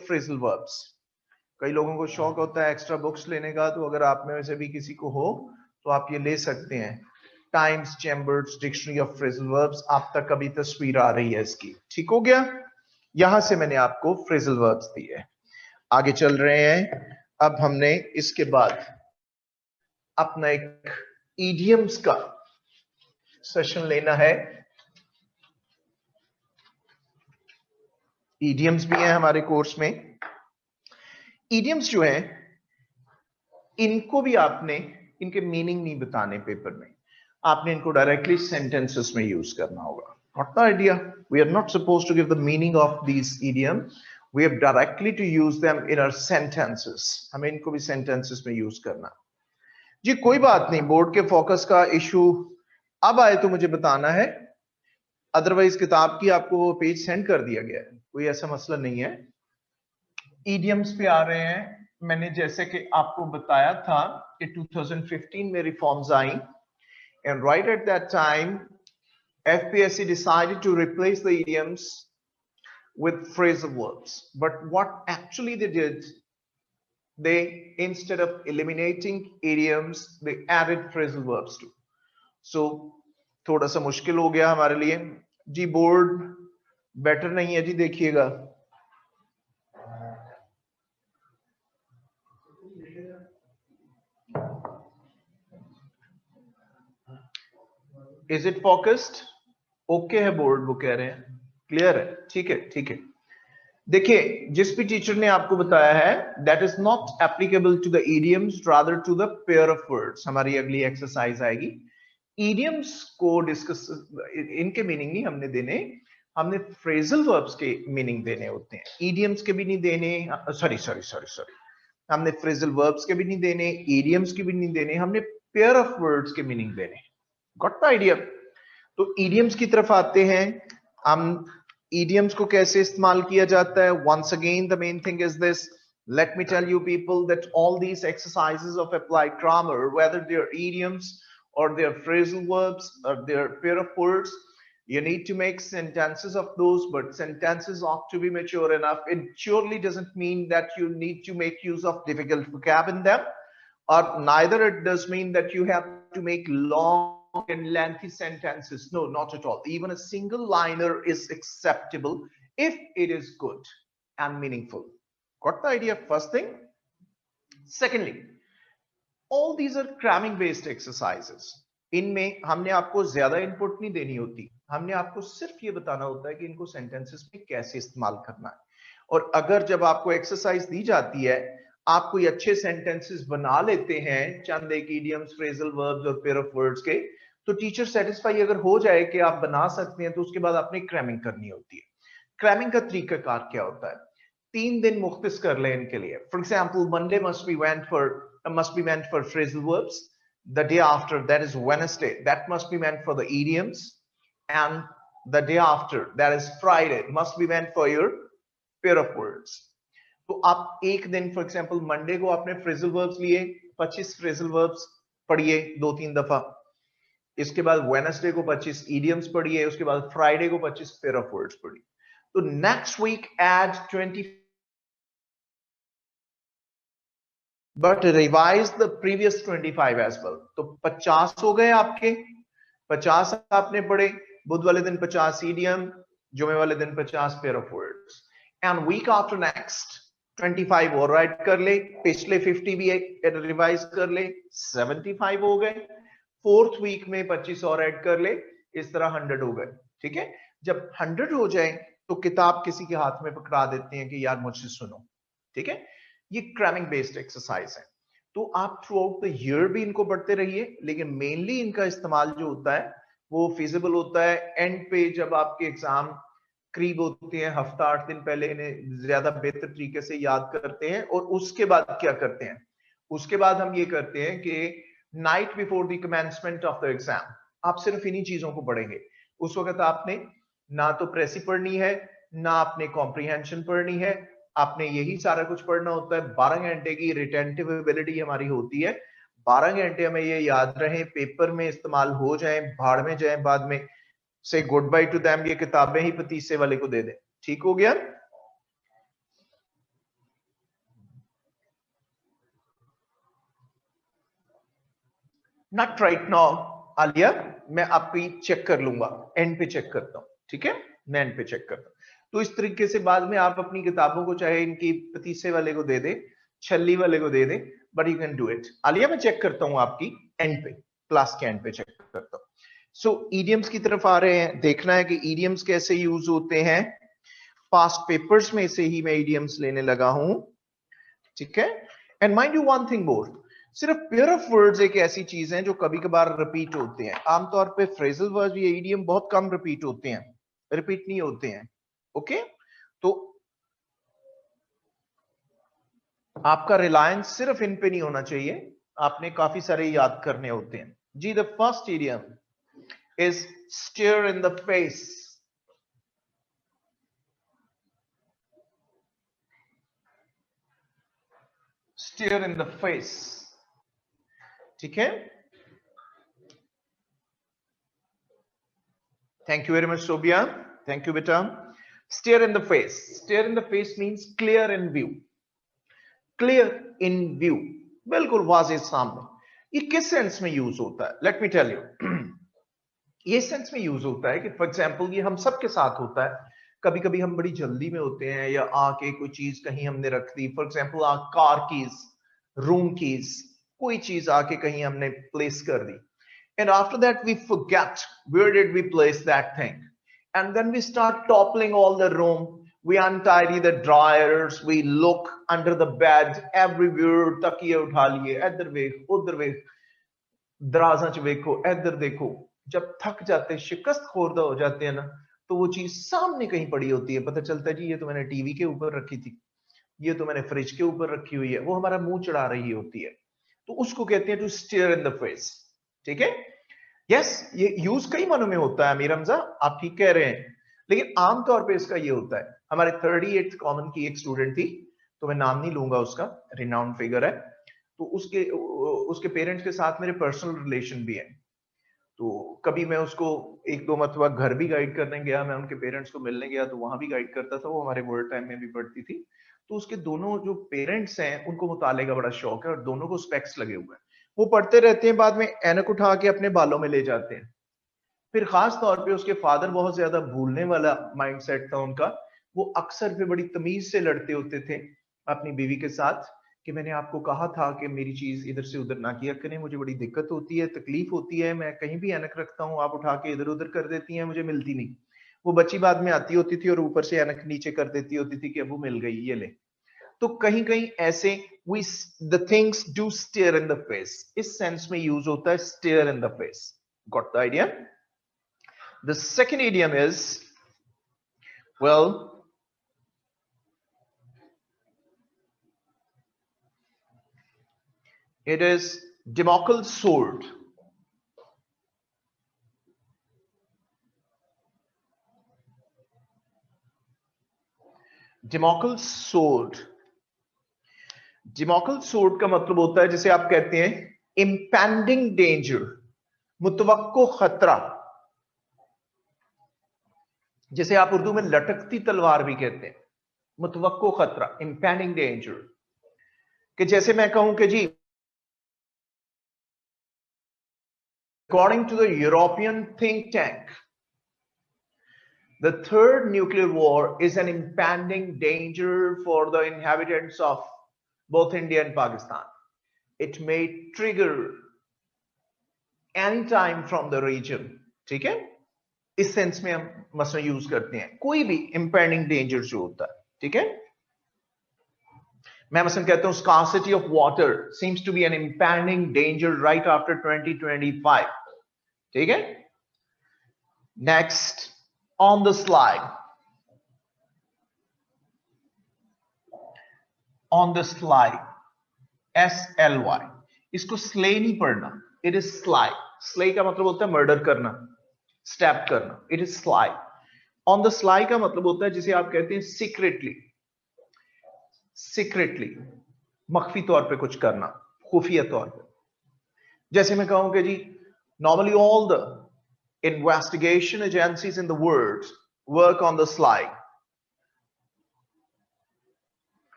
Phrasal verbs. कई लोगों को शौक होता है एक्स्ट्रा बुक्स लेने का, तो अगर आप में से भी किसी को हो तो आप ये ले सकते हैं, times chambers dictionary of phrasal verbs. आप तक अभी तस्वीर आ रही है इसकी, ठीक हो गया। यहां से मैंने आपको फ्रेजल वर्ब्स दिए, आगे चल रहे हैं। अब हमने इसके बाद अपना एक इडियम्स का सेशन लेना है। इडियम्स भी हैं हमारे कोर्स में। इडियम्स जो है, इनको भी आपने, इनके मीनिंग नहीं बताने पेपर में, आपने इनको डायरेक्टली सेंटेंसेस में यूज करना होगा। Got the idea? We are not supposed to give the meaning of these idioms. We have directly to use them in our sentences. हमें इनको भी sentences में यूज करना जी। कोई बात नहीं, बोर्ड के फोकस का इशू अब आए तो मुझे बताना है, अदरवाइज किताब की आपको वो पेज सेंड कर दिया गया है, कोई ऐसा मसला नहीं है। इडियम्स पे आ रहे हैं। मैंने जैसे कि आपको बताया था कि 2015 में reforms I, and right at that time FPSC decided to replace the idioms with phrasal verbs. But what actually they did, they, instead of eliminating idioms, they added phrasal verbs too. So थोड़ा सा मुश्किल हो गया हमारे लिए जी। Board better नहीं है जी, देखिएगा। Is it focused? ओके है बोर्ड, वो कह रहे हैं क्लियर है, ठीक है ठीक है। देखिए, जिस भी टीचर ने आपको बताया है, that is not applicable to the idioms, rather to the pair of words. हमारी अगली एक्सरसाइज आएगी, इडियम्स को डिस्कस, इनके मीनिंग नहीं हमने देने, हमने फ्रेजल वर्ब्स के मीनिंग देने होते हैं, इडियम्स के भी नहीं देने। सॉरी सॉरी सॉरी सॉरी, हमने फ्रेजल वर्ब्स के भी नहीं देने, इडियम्स के भी नहीं देने, हमने पेयर ऑफ वर्ड्स के मीनिंग देने। Got the idea? तो इडियम्स की तरफ आते हैं हम। इडियम्स को कैसे इस्तेमाल किया जाता है? Once again the main thing is this, let me tell you people that all these exercises of applied grammar, whether they're idioms or they're phrasal verbs or they're pair of words, you need to make sentences of those, but sentences ought to be mature enough. It surely doesn't mean that you need to make use of difficult vocab in them, or neither it does mean that you have to make long and lengthy sentences. No, not at all. Even a single liner is acceptable if it is good and meaningful. Got the idea? First thing. Secondly, all these are cramming based exercises. इनमें हमने आपको ज्यादा input नहीं देनी होती, हमने आपको सिर्फ ये बताना होता है कि इनको सेंटेंसेस में कैसे इस्तेमाल करना है। और अगर जब आपको एक्सरसाइज दी जाती है, आप कोई अच्छे सेंटेंसेस बना लेते हैं, चंद एक इडियम्स, फ्रेजल वर्ब्स और पेयर ऑफ वर्ड्स के, तो टीचर सेटिस्फाई अगर हो जाए कि आप बना सकते हैं, तो उसके बाद आपने क्रैमिंग करनी होती है। क्रैमिंग का तरीकाकार क्या होता है? 3 दिन मुख्तस कर लें इनके लिए। For example, Monday must be meant for phrasal verbs. The day after, that is Wednesday, that must be meant for the idioms, and the day after, that is Friday, must be meant for your pair of words. तो आप एक दिन, for example Monday को आपने phrasal verbs लिए, 25 phrasal verbs पढ़िए 2-3 दफा। इसके बाद वेडनेसडे को 25 इडियम्स पढ़िए, उसके बाद फ्राइडे को 25 पेयर ऑफ वर्ड्स पढ़िए। तो next week add 20 but revise the previous 25 as well. तो 50 हो गए आपके, 50 आपने पढ़े। बुध वाले दिन 50 इडियम, जुमे वाले दिन 50 pair of words, and week after next 25 और राइट कर ले, पिछले 50 भी रिवाइज कर ले, 75 हो गए। फोर्थ वीक में 25 और ऐड कर ले, इस तरह 100 हो गए। ठीक है, जब 100 हो जाए तो किताब किसी के हाथ में पकड़ा देते हैं कि यार मुझसे सुनो। ठीक है, ये क्रैमिंग बेस्ड एक्सरसाइज है। तो आप थ्रू आउट द ईयर भी इनको पढ़ते रहिए, लेकिन मेनली इनका इस्तेमाल जो होता है वो फिजिबल होता है एंड पे, जब आपके एग्जाम करीब होते हैं, हफ्ता 8 दिन पहले इन्हें ज्यादा बेहतर तरीके से याद करते हैं। और उसके बाद क्या करते हैं? उसके बाद हम ये करते हैं कि night before the commencement of the exam आप सिर्फ इन्हीं चीजों को पढ़ेंगे। उस वक्त आपने ना तो प्रेसी पढ़नी है, ना आपने कॉम्प्रीहेंशन पढ़नी है, आपने यही सारा कुछ पढ़ना होता है। 12 घंटे की रिटेंटिव एबिलिटी हमारी होती है। 12 घंटे हमें ये याद रहे, पेपर में इस्तेमाल हो जाए, भाड़ में जाए, बाद में से गुड बाय टू देम, ये किताबें ही पतीसे वाले को दे दें। ठीक हो गया? नॉट राइट नाउ आलिया, मैं आपकी चेक कर लूंगा, एंड पे चेक करता हूं, ठीक है, मैं एंड पे चेक करता हूं। तो इस तरीके से बाद में आप अपनी किताबों को चाहे इनकी पतीसे वाले को दे दे, छल्ली वाले को दे दे, but you can do it. Alia मैं चेक करता हूं आपकी एंड पे, क्लास के एंड पे चेक करता हूं। सो ईडियम्स की तरफ आ रहे हैं, देखना है कि ईडियम्स कैसे यूज होते हैं। पास्ट पेपर्स में से ही मैं ईडियम्स लेने लगा हूं, ठीक है। And mind you one thing more, सिर्फ पेयर ऑफ वर्ड्स एक ऐसी चीज है जो कभी कभार रिपीट होते हैं। आमतौर पे फ्रेजल वर्ड या ईडियम बहुत कम रिपीट होते हैं, रिपीट नहीं होते हैं, ओके। तो आपका रिलायंस सिर्फ इन पे नहीं होना चाहिए, आपने काफी सारे याद करने होते हैं जी। The first idiom is stare in the face. Stare in the face, ठीक है। Thank you very much Sobia, thank you बेटा। Stare in the face, stare in the face means clear in view, clear in view, बिल्कुल वाज़ेह सामने। ये किस sense में use होता है? Let me tell you. ये सेंस में यूज होता है कि फॉर एग्जांपल ये हम सबके साथ होता है, कभी कभी हम बड़ी जल्दी में होते हैं या आके कोई चीज कहीं हमने रख दी, for example car keys, room keys, कोई चीज आके कहीं हमने प्लेस कर दी, and after that we forget where did we place that thing, and then we start toppling all the room, we untidy the dryers, we look under the bed everywhere, तकिए उठा लिए, इधर देख उधर देख, दराजा च देखो इधर देखो। जब थक जाते, शिकस्त खोरदा हो जाते हैं ना, तो वो चीज सामने कहीं पड़ी होती है, पता चलता है जी ये तो मैंने टीवी के ऊपर रखी थी, ये तो मैंने फ्रिज के ऊपर रखी हुई है, वो हमारा मुंह चढ़ा रही होती है। तो उसको कहते हैं to stare in the face, ठीक है। यस, ये यूज कई मानों में होता है अमीर हमजा, आप ठीक कह रहे हैं, लेकिन आमतौर पे इसका ये होता है। हमारे 38 कॉमन की एक स्टूडेंट थी, तो मैं नाम नहीं लूंगा उसका, रिनाउंड फिगर है, तो उसके पेरेंट्स के साथ मेरे पर्सनल रिलेशन भी है। तो कभी मैं उसको एक दो मरतबा घर भी गाइड करने गया, मैं उनके पेरेंट्स को मिलने गया तो वहां भी गाइड करता था, वो हमारे वर्ड टाइम में भी पढ़ती थी। तो उसके दोनों जो पेरेंट्स हैं उनको मुताले का बड़ा शौक है और दोनों को स्पेक्स लगे हुए हैं, वो पढ़ते रहते हैं, बाद में ऐनक उठा के अपने बालों में ले जाते हैं। फिर खास तौर पे उसके फादर बहुत ज्यादा भूलने वाला माइंडसेट था उनका, वो अक्सर फिर बड़ी तमीज से लड़ते होते थे अपनी बीवी के साथ कि मैंने आपको कहा था कि मेरी चीज इधर से उधर ना किया करें, मुझे बड़ी दिक्कत होती है, तकलीफ होती है, मैं कहीं भी ऐनक रखता हूँ आप उठा के इधर उधर कर देती हैं, मुझे मिलती नहीं। वो बच्ची बाद में आती होती थी और ऊपर से ऐनक नीचे कर देती होती थी कि अब वो मिल गई, ये ले। तो कहीं कहीं ऐसे we the things do stare in the face, इस सेंस में यूज होता है stare in the face. Got the idea? The second idiom is, well, it is Damocles sword. Damocles sword. Damocles sword का मतलब होता है, जैसे आप कहते हैं impending danger, मुतवक्को खतरा, जैसे आप उर्दू में लटकती तलवार भी कहते हैं, मुतवक्को खतरा, impending danger। कि जैसे मैं कहूं कि जी according to the European think tank, the third nuclear war is an impending danger for the inhabitants of both India and Pakistan. It may trigger any time from the region, ठीक है। इस sense में हम मसला use करते हैं कोई भी impending danger जो होता है, ठीक है। मैं मसलन कहता हूं scarcity of water seems to be an impending danger right after 2025, ठीक है। Next on the slide, on the slide, SLY, इसको स्ले नहीं पढ़ना, इट इज स्लाई। स्ले का मतलब होता है मर्डर करना, स्टैप करना, it is sly. On the sly का मतलब होता है जिसे आप कहते हैं सीक्रेटली, सीक्रेटली, मख्फी तौर पे कुछ करना, खुफिया तौर पे। जैसे मैं कहूं कि जी normally all the investigation agencies in the world work on the slide,